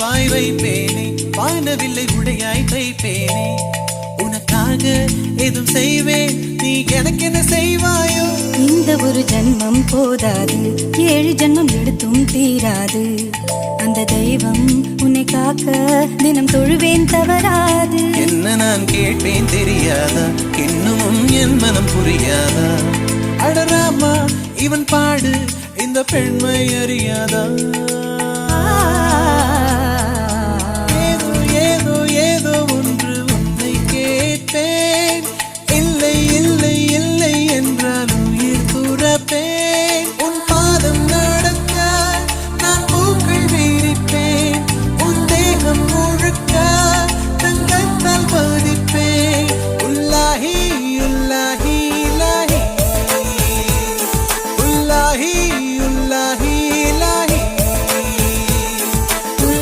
பூவாய் வைப்பேனே, வானவில்லை உடையாய் தைப்பேனே, உனக்காக எதுவும் செய்வேன், நீ எனக்கு என்ன செய்வாயோ? இந்த ஒரு ஜன்மம் போதாது, 7 ஜன்மம் எடுத்தும் தீராது. அந்த தெய்வம் உன்னை காக்க தினம் தொழுவேன் தவறாது. என்ன நான் கேட்பேன் தெரியாதா, இன்னும் என் மனம் புரியாதா? அடராமா இவன் பாடு இந்த பெண்மை அறியாதா?